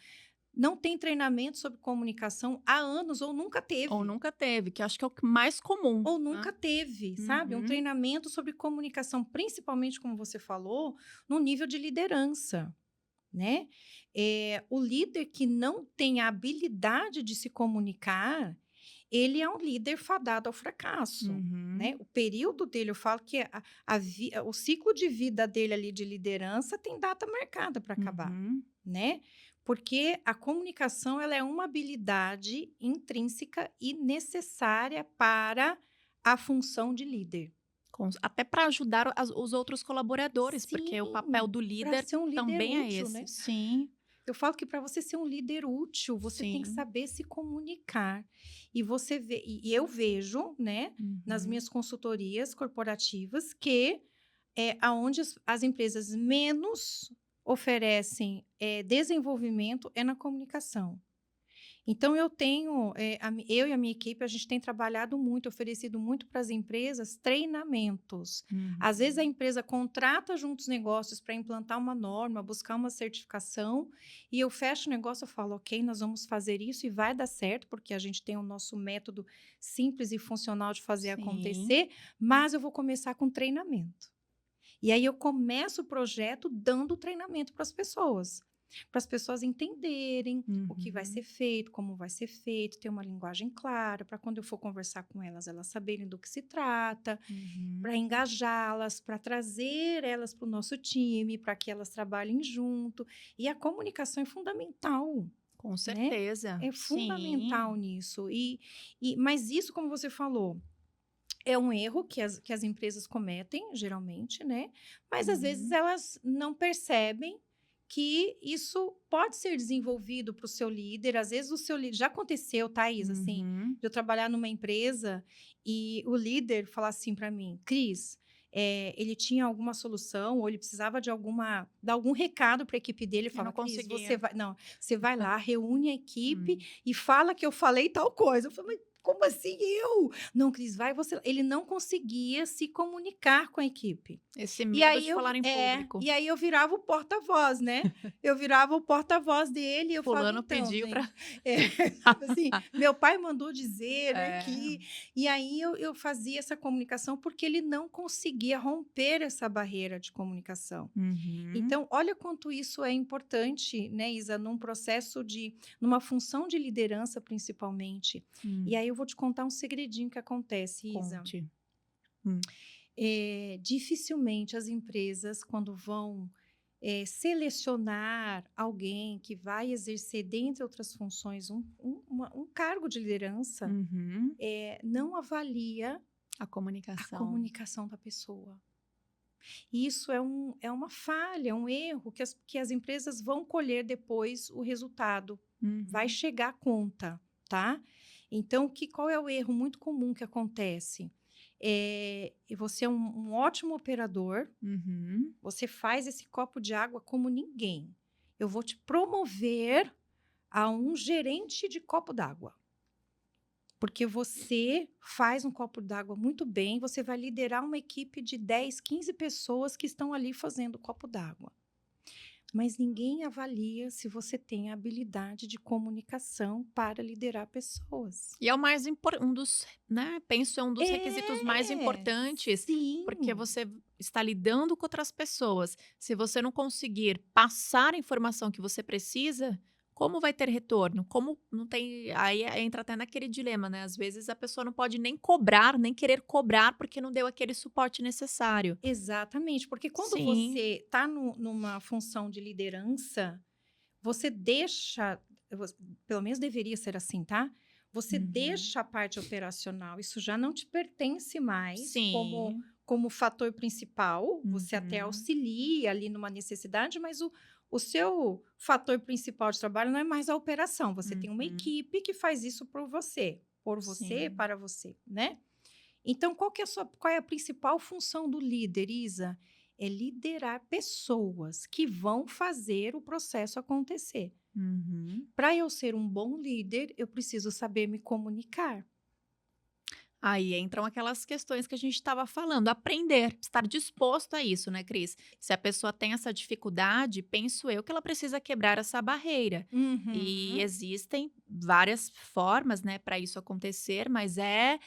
Não tem treinamento sobre comunicação há anos, ou nunca teve. Ou nunca teve, que acho que é o mais comum. Ou nunca teve, sabe? Um treinamento sobre comunicação, principalmente, como você falou, no nível de liderança, né? O líder que não tem a habilidade de se comunicar, ele é um líder fadado ao fracasso, né? O período dele, eu falo que o ciclo de vida dele ali de liderança tem data marcada para acabar, né? Porque a comunicação ela é uma habilidade intrínseca e necessária para a função de líder. Até para ajudar os outros colaboradores, porque o papel do líder ser um líder também útil, é esse. Né? Sim. Eu falo que para você ser um líder útil, você tem que saber se comunicar. E você vê, e eu vejo, né, nas minhas consultorias corporativas, que aonde as empresas menos oferecem desenvolvimento é na comunicação. Então, eu e a minha equipe, a gente tem trabalhado muito, oferecido muito para as empresas treinamentos. Às vezes, a empresa contrata juntos negócios para implantar uma norma, buscar uma certificação, e eu fecho o negócio e falo, ok, nós vamos fazer isso e vai dar certo, porque a gente tem o nosso método simples e funcional de fazer acontecer, mas eu vou começar com treinamento. E aí, eu começo o projeto dando treinamento para as pessoas entenderem o que vai ser feito, como vai ser feito, ter uma linguagem clara, para quando eu for conversar com elas, elas saberem do que se trata, para engajá-las, para trazer elas para o nosso time, para que elas trabalhem junto. E a comunicação é fundamental. Com certeza. Né? É fundamental nisso. Mas isso, como você falou, é um erro que as empresas cometem, geralmente, né? Mas, às vezes, elas não percebem que isso pode ser desenvolvido para o seu líder. Às vezes, o seu líder... Já aconteceu, Thaís, assim, de eu trabalhar numa empresa e o líder falar assim para mim, Cris, ele tinha alguma solução ou ele precisava dar algum recado para a equipe dele. Ele fala, Cris, você vai lá, reúne a equipe e fala que eu falei tal coisa. Eu falei, mas como assim eu? Não, Cris, vai você. Ele não conseguia se comunicar com a equipe. Esse medo de falar em público. E aí eu virava o porta-voz, né? Eu virava o porta-voz dele. Eu Fulano falava, então, pediu para... assim, meu pai mandou dizer aqui. E aí eu fazia essa comunicação porque ele não conseguia romper essa barreira de comunicação. Então, olha quanto isso é importante, né, Isa, numa função de liderança, principalmente. E aí eu vou te contar um segredinho que acontece, Isa. Conte. Dificilmente as empresas, quando vão selecionar alguém que vai exercer, dentre outras funções, um cargo de liderança, não avalia a comunicação da pessoa. Isso é uma falha, um erro que as empresas vão colher depois o resultado. Vai chegar a conta, tá? Então, qual é o erro muito comum que acontece? Você é um ótimo operador, Uhum. você faz esse copo de água como ninguém. Eu vou te promover a um gerente de copo d'água. Porque você faz um copo d'água muito bem, você vai liderar uma equipe de 10, 15 pessoas que estão ali fazendo o copo d'água. Mas ninguém avalia se você tem a habilidade de comunicação para liderar pessoas. E é o mais um dos, né, penso é um dos requisitos mais É, importantes, porque sim. você está lidando com outras pessoas. Se você não conseguir passar a informação que você precisa, como vai ter retorno? Como não tem, aí entra até naquele dilema, né? Às vezes a pessoa não pode nem cobrar, nem querer cobrar porque não deu aquele suporte necessário. Exatamente, porque quando Sim. você está numa função de liderança, você deixa, pelo menos deveria ser assim, tá? Você Uhum. deixa a parte operacional, isso já não te pertence mais Sim. como fator principal. Você até Uhum. auxilia ali numa necessidade, mas o seu fator principal de trabalho não é mais a operação. Você tem uma Uhum. equipe que faz isso por você, Sim. para você, né? Então, qual é a principal função do líder, Isa? É liderar pessoas que vão fazer o processo acontecer. Uhum. Para eu ser um bom líder, eu preciso saber me comunicar. Aí entram aquelas questões que a gente estava falando, aprender, estar disposto a isso, né, Cris? Se a pessoa tem essa dificuldade, penso eu que ela precisa quebrar essa barreira. E Uhum. existem várias formas, né, para isso acontecer, mas é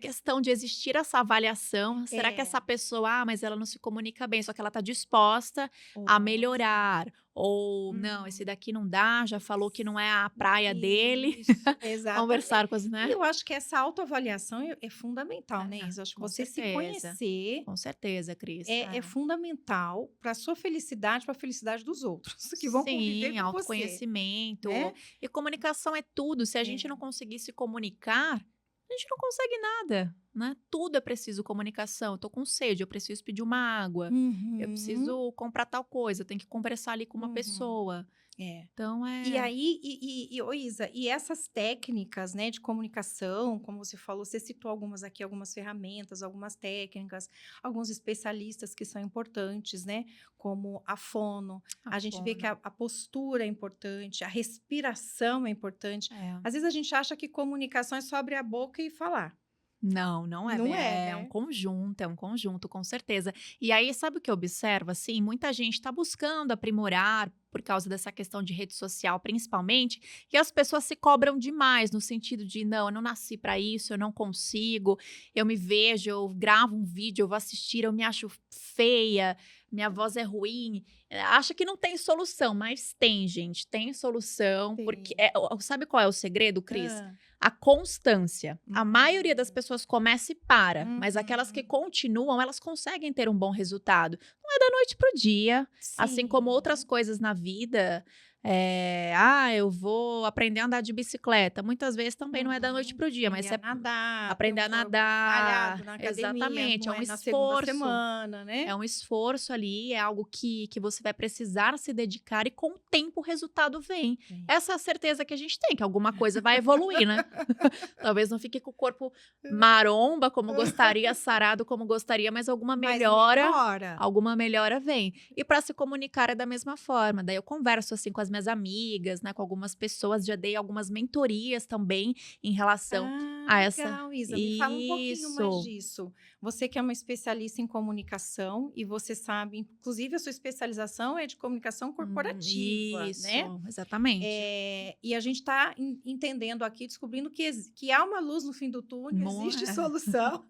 questão de existir essa avaliação. Será que É. essa pessoa, mas ela não se comunica bem, só que ela está disposta a Ótimo. melhorar? Ou não, esse Uhum. daqui não dá, já falou que não é a praia dele. Isso, exatamente. Conversar com as, E né? eu acho que essa autoavaliação é fundamental, né, Isa? Acho que Com você se certeza. conhecer Com certeza, Cris. é fundamental para a sua felicidade, para a felicidade dos outros que vão conviver Sim, com você, autoconhecimento. né? E comunicação é tudo. Se a gente não É. conseguir se comunicar, a gente não consegue nada, né? Tudo é preciso comunicação. Eu tô com sede, eu preciso pedir uma água. Eu Uhum, preciso comprar tal coisa, eu tenho que conversar ali com uma uhum. pessoa. É. Então E é. aí, ô Isa, e essas técnicas, né, de comunicação, como você falou, você citou algumas aqui, algumas ferramentas, algumas técnicas, alguns especialistas que são importantes, né, como a fono. A A gente vê que fono. a postura é importante, a respiração é importante. É. Às vezes a gente acha que comunicação é só abrir a boca e falar. Não, não é bem, Não é, né? é um conjunto, com certeza. E aí, sabe o que eu observo? Assim, muita gente está buscando aprimorar por causa dessa questão de rede social, principalmente, que as pessoas se cobram demais, no sentido de, não, eu não nasci para isso, eu não consigo, eu me vejo, eu gravo um vídeo, eu vou assistir, eu me acho feia, minha voz é ruim. Acha que não tem solução, mas tem, gente, tem solução, porque Tem. sabe qual é o segredo, Cris? Ah, A constância. A maioria das hum, pessoas começa e para, mas aquelas que uhum. continuam, elas conseguem ter um bom resultado. Não é da noite para o dia, assim como outras Sim. coisas na vida. Eu vou aprender a andar de bicicleta. Muitas vezes também não é da noite Uhum. para o dia, mas Aprender se a é nadar, ter aprender um a corpo malhado nadar, na academia, exatamente, não é um é na segunda esforço. semana, né? É um esforço ali, é algo que você vai precisar se dedicar e com o tempo o resultado vem. Sim. Essa é a certeza que a gente tem, que alguma coisa vai evoluir, né? Talvez não fique com o corpo maromba como gostaria, sarado como gostaria, mas Mas melhora. alguma melhora vem. E para se comunicar é da mesma forma. Daí eu converso assim com as minhas amigas, né, com algumas pessoas, já dei algumas mentorias também em relação Ah, a essa. legal, Isa. Me fala um pouquinho mais Isso. disso. Você que é uma especialista em comunicação e você sabe, inclusive a sua especialização é de comunicação corporativa, né? Isso, exatamente. E a gente está entendendo aqui, descobrindo que há uma luz no fim do túnel, existe solução.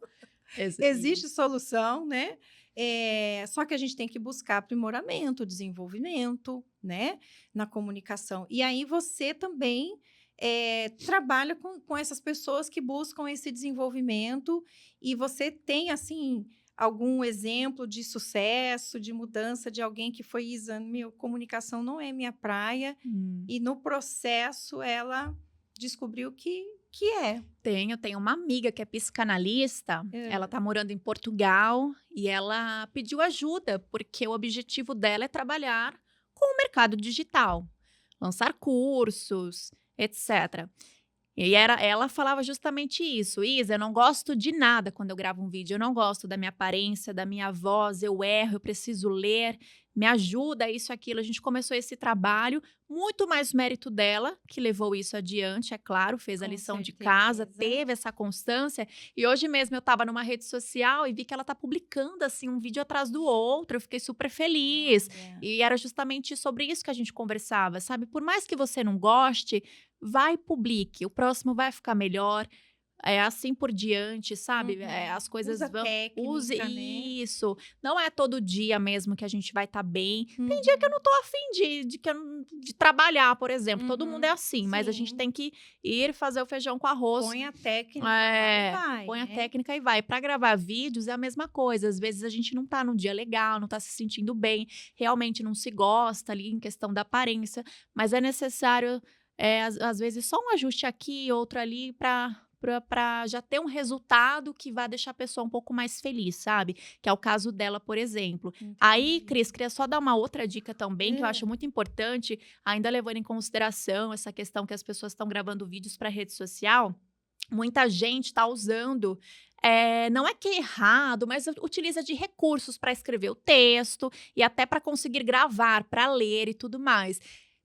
Existe Isso. solução, né? Só que a gente tem que buscar aprimoramento, desenvolvimento, né? Na comunicação. E aí você também trabalha com essas pessoas que buscam esse desenvolvimento e você tem, assim, algum exemplo de sucesso, de mudança de alguém que foi, Isa, meu, comunicação não é minha praia Hum. e no processo ela descobriu que é. Tenho uma amiga que é psicanalista, ela Hã. tá morando em Portugal e ela pediu ajuda, porque o objetivo dela é trabalhar com o mercado digital, lançar cursos, etc. E ela falava justamente isso: "Isa, eu não gosto de nada quando eu gravo um vídeo, eu não gosto da minha aparência, da minha voz, eu erro, eu preciso ler, me ajuda isso, aquilo". A gente começou esse trabalho, muito mais mérito dela, que levou isso adiante, é claro, fez a Com lição de casa, certeza. teve essa constância. E hoje mesmo eu estava numa rede social e vi que ela tá publicando, assim, um vídeo atrás do outro, eu fiquei super feliz. Olha. E era justamente sobre isso que a gente conversava, sabe? Por mais que você não goste, vai e publique, o próximo vai ficar melhor, assim por diante, sabe? Uhum. As coisas Usa vão use técnica, né. isso, não é todo dia mesmo que a gente vai estar bem. Tem dia que eu Uhum. não tô a fim de trabalhar, por exemplo, todo mundo é Uhum. assim, mas a gente Sim. tem que ir fazer o feijão com arroz. Põe a técnica lá e vai, Põe a né. técnica e vai. Para gravar vídeos é a mesma coisa, às vezes a gente não tá num dia legal, não tá se sentindo bem, realmente não se gosta ali em questão da aparência, mas é necessário, às vezes só um ajuste aqui, outro ali para já ter um resultado que vai deixar a pessoa um pouco mais feliz, sabe, que é o caso dela, por exemplo. Aí, Entendi. Cris, queria só dar uma outra dica também, que eu Hã. acho muito importante, ainda levando em consideração essa questão que as pessoas estão gravando vídeos para rede social. Muita gente está usando, não é que é errado, mas utiliza de recursos para escrever o texto e até para conseguir gravar, para ler e tudo mais.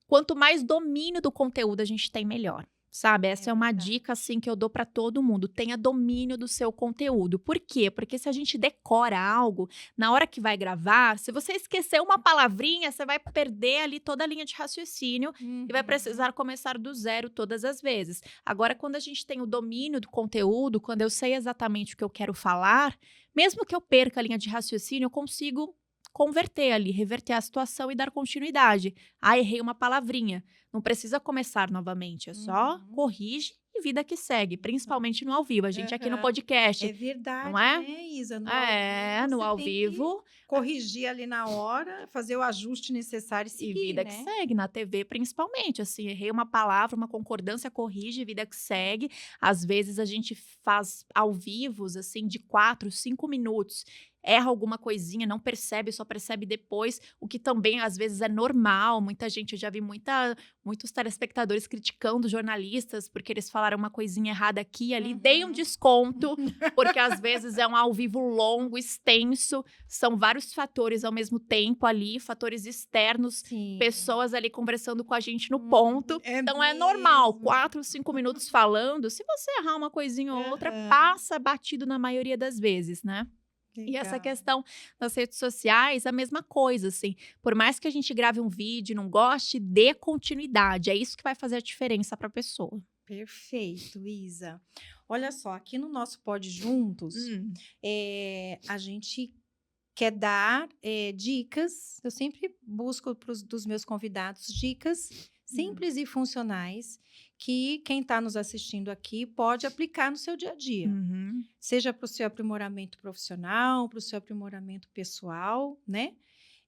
Quanto mais domínio do conteúdo a gente tem, melhor. Sabe, É essa é uma verdade. dica assim que eu dou para todo mundo. Tenha domínio do seu conteúdo. Por quê? Porque se a gente decora algo, na hora que vai gravar, se você esquecer uma palavrinha, você vai perder ali toda a linha de raciocínio e vai Uhum. precisar começar do zero todas as vezes. Agora, quando a gente tem o domínio do conteúdo, quando eu sei exatamente o que eu quero falar, mesmo que eu perca a linha de raciocínio, eu consigo converter ali, reverter a situação e dar continuidade. Ah, errei uma palavrinha. Não precisa começar novamente, é só Uhum. corrige e vida que segue, principalmente no ao vivo. A gente aqui no Aham. podcast, É não verdade, é? né, Isa? No ao vivo, No você ao tem que vivo corrigir ali na hora, fazer o ajuste necessário e e seguir, vida que né. segue, na TV principalmente, assim, errei uma palavra, uma concordância, corrige, vida que segue. Às vezes a gente faz ao vivos, assim, de 4, 5 minutos, erra alguma coisinha, não percebe, só percebe depois, o que também às vezes é normal. Muita gente, eu já vi muitos telespectadores criticando jornalistas porque eles falaram uma coisinha errada aqui e ali. Dei um Uhum. desconto, porque às vezes é um ao vivo longo, extenso, são vários fatores ao mesmo tempo ali, fatores externos, Sim. pessoas ali conversando com a gente no Uhum. ponto. É Então é normal, mesmo. 4, 5 minutos falando, se você errar uma coisinha ou outra, Aham. passa batido na maioria das vezes, né. E essa Legal. questão das redes sociais, a mesma coisa, assim, por mais que a gente grave um vídeo e não goste, dê continuidade, é isso que vai fazer a diferença para a pessoa. Perfeito, Isa. Olha só, aqui no nosso Pod Juntos, Hum. a gente quer dar, dicas. Eu sempre busco dos meus convidados dicas Hum. simples e funcionais que quem está nos assistindo aqui pode aplicar no seu dia a dia. Uhum. Seja para o seu aprimoramento profissional, para o seu aprimoramento pessoal, né?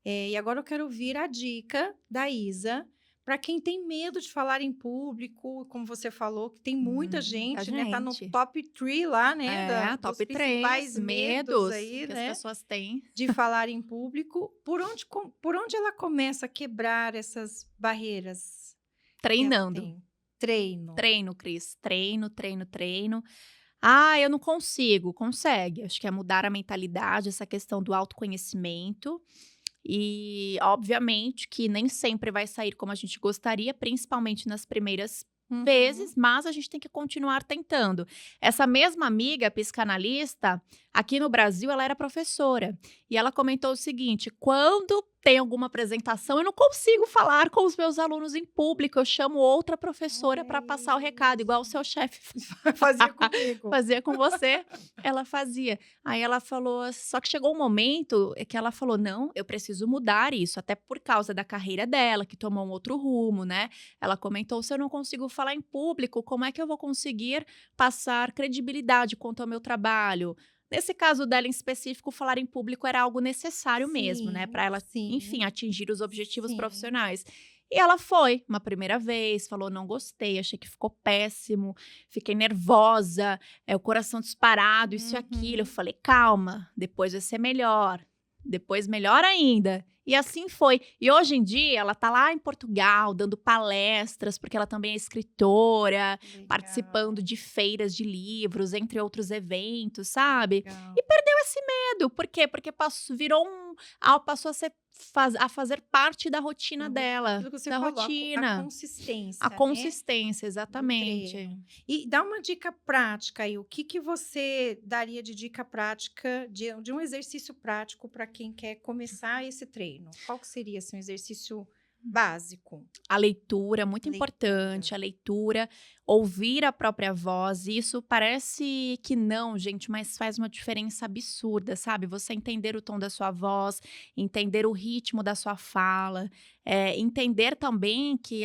E agora eu quero ouvir a dica da Isa para quem tem medo de falar em público, como você falou, que tem muita Muita gente, né? Tá no gente. top 3 lá, né? Dos Top 3 principais medos medos aí, que as né? pessoas têm. De falar em público. Por onde ela começa a quebrar essas barreiras que ela Treinando. tem? Treino. Treino, Cris. Treino, treino, treino. Ah, eu não consigo. Consegue. Acho que é mudar a mentalidade, essa questão do autoconhecimento. E, obviamente, que nem sempre vai sair como a gente gostaria, principalmente nas primeiras Uhum. vezes, mas a gente tem que continuar tentando. Essa mesma amiga psicanalista, aqui no Brasil, ela era professora. E ela comentou o seguinte: quando tem alguma apresentação, eu não consigo falar com os meus alunos em público, eu chamo outra professora Olha para passar o recado, igual o isso. seu chefe Fazia comigo. fazia com você, ela fazia. Aí ela falou só que chegou um momento que ela falou: "Não, eu preciso mudar isso", até por causa da carreira dela, que tomou um outro rumo, né. Ela comentou: "Se eu não consigo falar em público, como é que eu vou conseguir passar credibilidade quanto ao meu trabalho?". Nesse caso dela em específico, falar em público era algo necessário mesmo, né, para Sim, ela, enfim, sim, atingir os objetivos sim. profissionais. E ela foi uma primeira vez, falou: "Não gostei, achei que ficou péssimo, fiquei nervosa, o coração disparado, isso e aquilo". Eu Uhum. falei: "Calma, depois vai ser melhor". depois melhor ainda. E assim foi. E hoje em dia ela tá lá em Portugal dando palestras, porque ela também é escritora, Legal, participando de feiras de livros, entre outros eventos, sabe? legal. E perdeu esse medo. Por quê? Porque passou a fazer parte da rotina dela, Aquilo que você da falou, a rotina. consistência, A né? consistência, Do exatamente. treino. E dá uma dica prática aí. O que que você daria de dica prática, de um exercício prático para quem quer começar esse treino? Qual que seria assim, um exercício básico? A leitura, muito Leitura. importante, a leitura, ouvir a própria voz. Isso parece que não, gente, mas faz uma diferença absurda, sabe? Você entender o tom da sua voz, entender o ritmo da sua fala, entender também que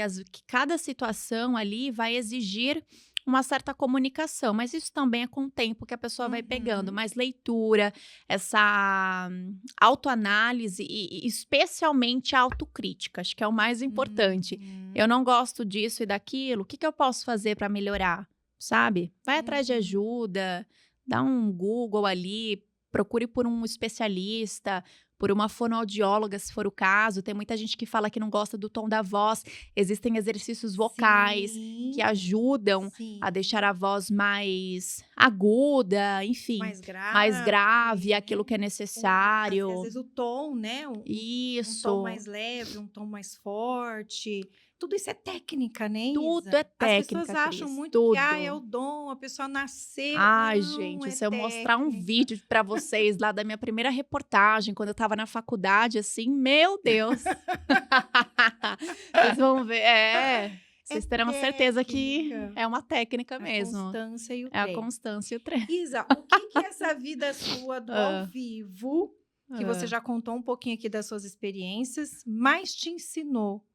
cada situação ali vai exigir uma certa comunicação, mas isso também é com o tempo que a pessoa vai pegando. Uhum. Mas leitura, essa autoanálise e especialmente a autocrítica, acho que é o mais importante. Uhum. Eu não gosto disso e daquilo, o que que eu posso fazer para melhorar, sabe? Vai atrás de Uhum. ajuda, dá um Google ali, procure por um especialista, por uma fonoaudióloga, se for o caso. Tem muita gente que fala que não gosta do tom da voz. Existem exercícios vocais que Sim, ajudam a sim. deixar a voz mais aguda, enfim, mais grave, aquilo né? que é Às necessário. vezes o tom, né? Um tom Isso. mais leve, um tom mais forte. Tudo isso é técnica, né, Tudo Isa? é As pessoas técnica, acham Cris, muito que é tudo. o dom, a pessoa nasceu. Ai, Não, gente, é se eu mostrar um técnica. vídeo pra vocês lá da minha primeira reportagem, quando eu estava na faculdade, assim, meu Deus! Vocês vão ver. É Vocês terão certeza que técnica. é uma técnica A mesmo. constância e o É a treino. constância e o treino. Isa, o que que essa vida sua do ao Hã, vivo, que você hã. já contou um pouquinho aqui das suas experiências, mais te ensinou,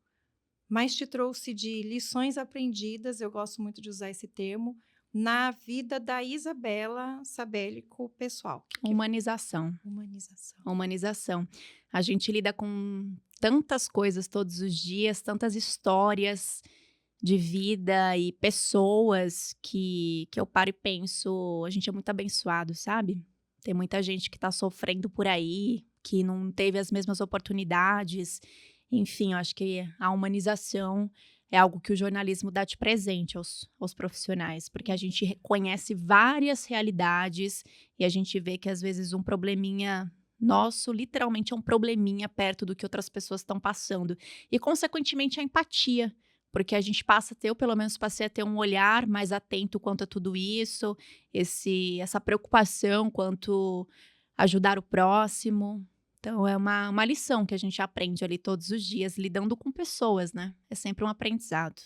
mais te trouxe de lições aprendidas, eu gosto muito de usar esse termo, na vida da Isabela Sabélico pessoal? Que Humanização. humanização. Humanização. A gente lida com tantas coisas todos os dias, tantas histórias de vida e pessoas que eu paro e penso, a gente é muito abençoado, sabe? Tem muita gente que tá sofrendo por aí, que não teve as mesmas oportunidades. Enfim, eu acho que a humanização é algo que o jornalismo dá de presente aos profissionais, porque a gente conhece várias realidades e a gente vê que às vezes um probleminha nosso, literalmente é um probleminha perto do que outras pessoas estão passando. E, consequentemente, a empatia. Porque a gente passa a ter, eu pelo menos passei a ter um olhar mais atento quanto a tudo isso, essa preocupação quanto ajudar o próximo. Então, é uma lição que a gente aprende ali todos os dias, lidando com pessoas, né? É sempre um aprendizado.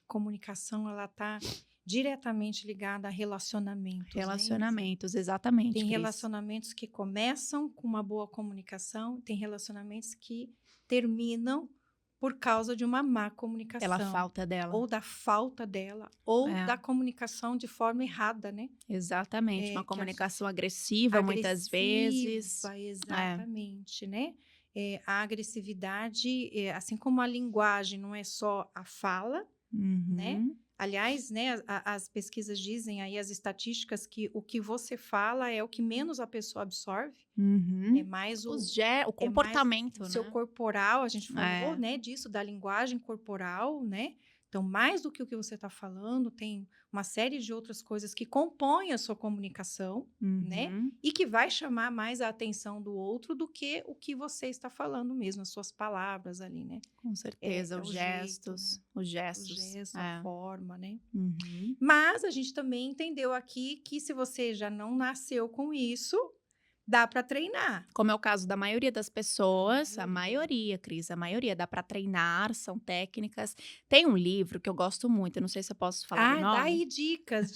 Comunicação, ela está diretamente ligada a relacionamentos, né, Isa? Relacionamentos, exatamente, Tem Cris. relacionamentos que começam com uma boa comunicação, tem relacionamentos que terminam por causa de uma má Pela comunicação, falta dela. ou da falta dela, ou É. da comunicação de forma errada, né? Exatamente, uma Que a comunicação agressiva muitas vezes. exatamente, né? A agressividade, assim como a linguagem não é só a fala, né? Uhum. Aliás, né, as pesquisas dizem aí, as estatísticas, que o que você fala é o que menos a pessoa absorve, é Uhum. mais O é mais comportamento, o seu né? corporal, a gente falou, É. né, disso, da linguagem corporal, né? Então, mais do que o que você está falando, tem uma série de outras coisas que compõem a sua comunicação, né? Uhum. E que vai chamar mais a atenção do outro do que o que você está falando mesmo, as suas palavras ali, né? Com certeza, É os o jeito, gestos, né? os O gestos. gesto, É. a forma, né? Uhum. Mas a gente também entendeu aqui que se você já não nasceu com isso, dá para treinar. Como é o caso da maioria das pessoas, a maioria. maioria, Cris, a maioria dá para treinar, são técnicas. Tem um livro que eu gosto muito, eu não sei se eu posso falar o Dá nome. aí dicas.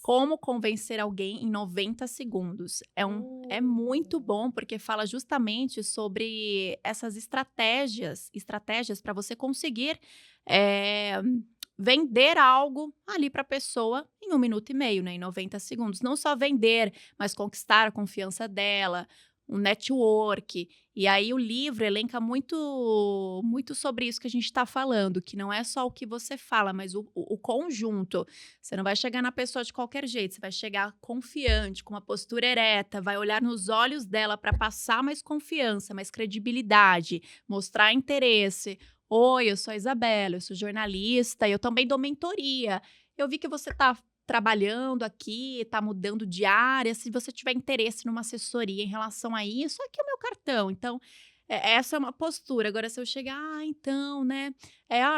Como convencer alguém em 90 segundos. É muito bom porque fala justamente sobre essas estratégias para você conseguir vender algo ali para a pessoa em 1 minuto e meio, né, em 90 segundos. Não só vender, mas conquistar a confiança dela, um network. E aí o livro elenca muito sobre isso que a gente está falando, que não é só o que você fala, mas o conjunto. Você não vai chegar na pessoa de qualquer jeito, você vai chegar confiante, com uma postura ereta, vai olhar nos olhos dela para passar mais confiança, mais credibilidade, mostrar interesse. Oi, eu sou a Isabela, eu sou jornalista, eu também dou mentoria. Eu vi que você está trabalhando aqui, está mudando de área. Se você tiver interesse numa assessoria em relação a isso, aqui é o meu cartão. Então, essa é uma postura. Agora, se eu chegar, então, né?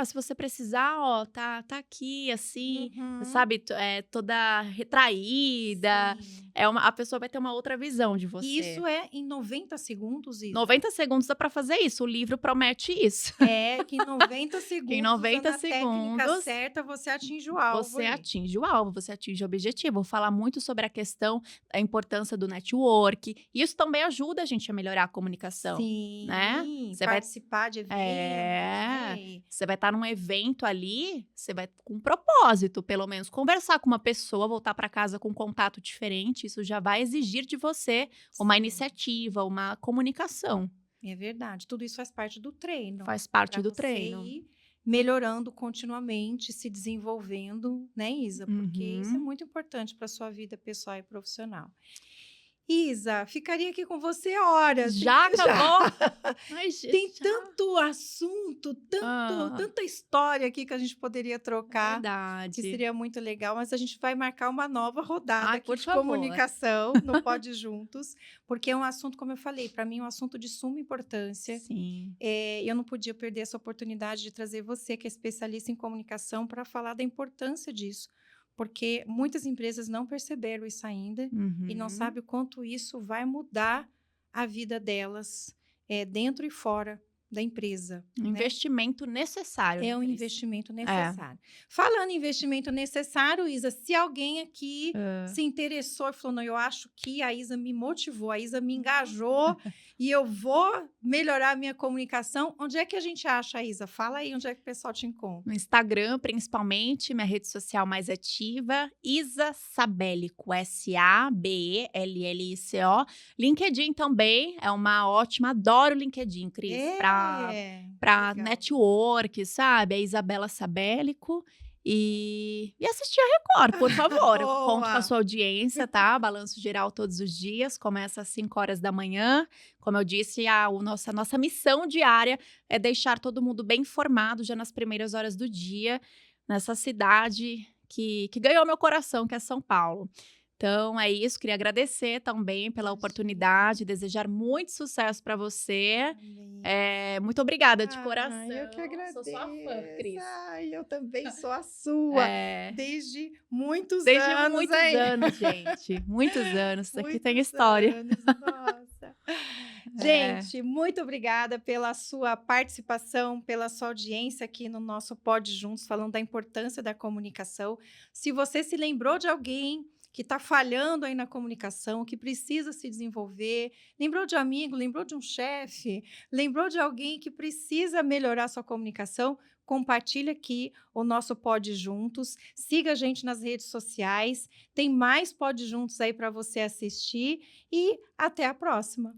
Se você precisar, ó, tá aqui, assim, Uhum. sabe, toda retraída. Sim. A pessoa vai ter uma outra visão de E você. isso é em 90 segundos, Isa? 90 segundos dá para fazer isso. O livro promete isso. É, que em 90 Que em segundos, 90 usando a técnica segundos certa, você atinge o alvo você ali. atinge o alvo, você atinge o objetivo. Vou falar muito sobre a questão da importância do network. Isso também ajuda a gente a melhorar a comunicação, né? Sim, Você vai participar de eventos, né? você vai estar num evento ali, você vai com um propósito, pelo menos conversar com uma pessoa, voltar para casa com um contato diferente, isso já vai exigir de você uma Sim, iniciativa, uma comunicação. é verdade. Tudo isso faz parte do treino, Faz parte para do você treino. ir melhorando continuamente, se desenvolvendo, né, Isa? Porque isso é Uhum. muito importante para sua vida pessoal e profissional. Isa, ficaria aqui com você horas. Já acabou? Ai, Tem já. tanto assunto, Ah, tanta história aqui que a gente poderia trocar, que verdade. seria muito legal, mas a gente vai marcar uma nova rodada Ai, aqui por de favor. comunicação no Pode Juntos, porque é um assunto, como eu falei, para mim é um assunto de suma importância. Sim. Eu não podia perder essa oportunidade de trazer você, que é especialista em comunicação, para falar da importância disso, porque muitas empresas não perceberam isso ainda e não Uhum. sabem o quanto isso vai mudar a vida delas, dentro e fora da empresa, Um né? investimento necessário, É né, um Cris? investimento É. necessário. Falando em investimento necessário, Isa, se alguém aqui Hã. se interessou e falou, não, eu acho que a Isa me motivou, a Isa me engajou e eu vou melhorar a minha comunicação, onde é que a gente acha a Isa? Fala aí onde é que o pessoal te encontra. No Instagram, principalmente, minha rede social mais ativa, Isa Sabellico, Sabellico. LinkedIn também é uma ótima, adoro o LinkedIn, Cris, para Legal. network, sabe? A Isabela Sabellico. E assistir a Record, por favor. Eu conto com a Boa! sua audiência, tá? Balanço Geral todos os dias, começa às 5 horas da manhã. Como eu disse, a nossa missão diária é deixar todo mundo bem informado já nas primeiras horas do dia, nessa cidade que ganhou meu coração, que é São Paulo. Então é isso, queria agradecer também pela oportunidade, desejar muito sucesso para você. Amém. Muito obrigada de Eu que coração. Sou sua fã, agradeço. Cris. Eu também sou a sua, É, desde muitos desde anos muitos aí. anos, gente. Muitos anos. Isso aqui tem Muitos história. anos, nossa. É, Gente, muito obrigada pela sua participação, pela sua audiência aqui no nosso Pod Juntos, falando da importância da comunicação. Se você se lembrou de alguém que está falhando aí na comunicação, que precisa se desenvolver, lembrou de um amigo, lembrou de um chefe, lembrou de alguém que precisa melhorar sua comunicação, compartilha aqui o nosso Pod Juntos, siga a gente nas redes sociais, tem mais Pod Juntos aí para você assistir e até a próxima.